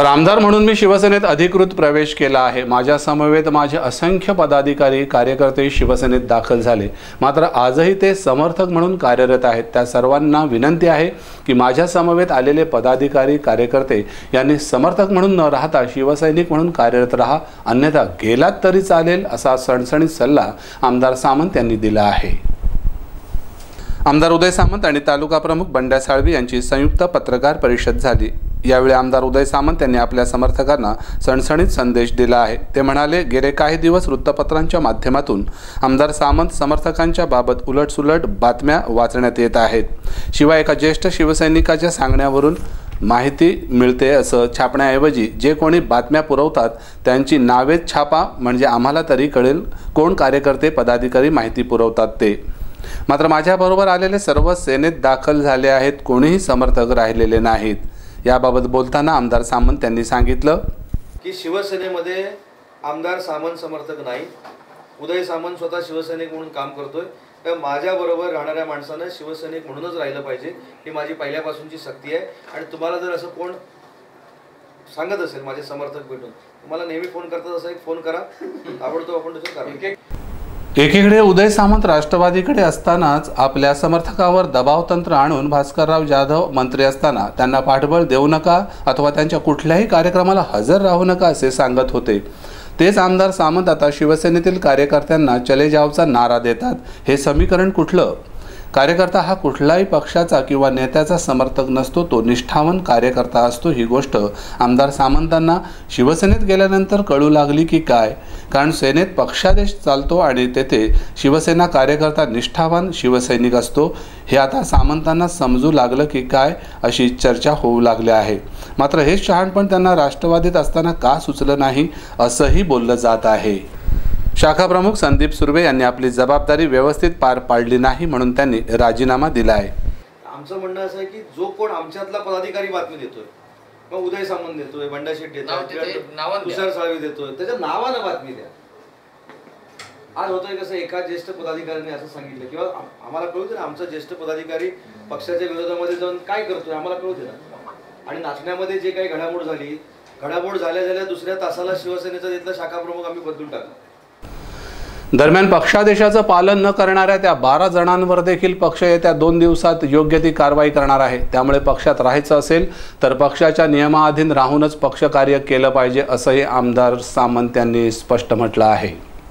तर आमदार म्हणून मी शिवसेनेत अधिकृत प्रवेश केला आहे। माझ्या समवेत माझे असंख्य पदाधिकारी कार्यकर्ते शिवसेनेत दाखल झाले, मात्र आजही ते समर्थक म्हणून कार्यरत आहेत। त्या सर्वांना विनंती आहे की माझ्या समवेत आलेले पदाधिकारी कार्यकर्ते यांनी समर्थक म्हणून न राहता शिवसैनिक म्हणून कार्यरत राहा, अन्यथा गेलात तरी चालेल असा सणसणीत सल्ला आमदार सामंत यांनी दिला आहे। आमदार उदय सामंत आणि तालुका प्रमुख बंड्या साळवी यांची संयुक्त पत्रकार परिषद झाली। यावेळी आमदार उदय सामंत यांनी आपल्या समर्थकांना सणसणीत संदेश दिला आहे। ते म्हणाले, गेले काही दिवस वृत्तपत्रांच्या माध्यमातून आमदार सामंत समर्थकांच्या बाबत उलटसुलट बातम्या वाचण्यात येत आहेत। शिवाय एका ज्येष्ठ शिवसैनिकाच्या सांगण्यावरून माहिती मिळते असं छापण्याऐवजी जे कोणी बातम्या पुरवतात त्यांची नावेच छापा, म्हणजे आम्हाला तरी कळेल कोण कार्यकर्ते पदाधिकारी माहिती पुरवतात ते। मात्र माझ्याबरोबर आलेले सर्व सेनेत दाखल झाले आहेत, कोणीही समर्थक राहिलेले नाहीत। याबाबत बोलताना आमदार सामंत यांनी सांगितलं की शिवसेनेमध्ये आमदार सामंत समर्थक नाही, उदय सामंत स्वतः शिवसैनिक म्हणून काम करतोय। तर माझ्याबरोबर राहणाऱ्या माणसानं शिवसैनिक म्हणूनच राहिलं पाहिजे ही माझी पहिल्यापासूनची सक्ती आहे। आणि तुम्हाला जर असं कोण सांगत असेल माझे समर्थक भेटून, तुम्हाला नेहमी फोन करतात असं एक फोन करा, आवडतो आपण तसं करा। एकीकडे उदय सामंत राष्ट्रवादीकडे असतानाच आपल्या समर्थकावर दबाव तंत्र आणून भास्करराव जाधव मंत्री असताना त्यांना पाठबळ देऊ नका अथवा त्यांच्या कुठल्याही कार्यक्रमाला हजर राहू नका असे सांगत होते। तेच आमदार सामंत आता शिवसेनेतील कार्यकर्त्यांना चले जावचा नारा देतात। हे समीकरण कुठलं? कार्यकर्ता हा कुठल्याही पक्षाचा किंवा नेत्याचा समर्थक नसतो, तो निष्ठावान कार्यकर्ता असतो। ही गोष्ट आमदार सामंतांना शिवसेनेत गेल्यानंतर कळू लागली की काय? कारण सेनेत पक्षादेश चालतो आणि तेथे शिवसेना कार्यकर्ता निष्ठावान शिवसैनिक असतो। हे आता सामंतांना समजू लागलं की काय अशी चर्चा होऊ लागली आहे। मात्र हेच शहाणपण त्यांना राष्ट्रवादीत असताना का सुचलं नाही असंही बोललं जात आहे। शाखा प्रमुख संदीप सुर्वे यांनी आपली जबाबदारी व्यवस्थित पार पाडली नाही म्हणून त्यांनी राजीनामा दिला आहे। आमचं म्हणणं असं आहे की जो कोण आमच्यातला पदाधिकारी बातमी देतोय, मग उदय सामंत देतोय, बंड्या शेट देतोय, तुषार साळवी देतोय, त्याच्या नावानं बातमी द्या। आज होतंय कसं, एका ज्येष्ठ पदाधिकाऱ्याने असं सांगितलं किंवा आम्हाला कळू दे ना, आमचा ज्येष्ठ पदाधिकारी पक्षाच्या विरोधामध्ये जाऊन काय करतोय आम्हाला कळू दे ना। आणि नाचण्यामध्ये जे काही घडामोड झाल्या दुसऱ्या तासाला शिवसेनेचा तिथला शाखा प्रमुख आम्ही बदलून टाकला। दरम्यान पक्षादेशाचं पालन न करणाऱ्या त्या 12 जणांवर देखील पक्ष येत्या 2 दिवसात योग्य ती कारवाई करणार आहे। त्यामुळे पक्षात राहायचं असेल तर पक्षाच्या नियमाअधीन राहूनच पक्षकार्य केलं पाहिजे असंही आमदार सामंत यांनी स्पष्ट म्हटलं आहे।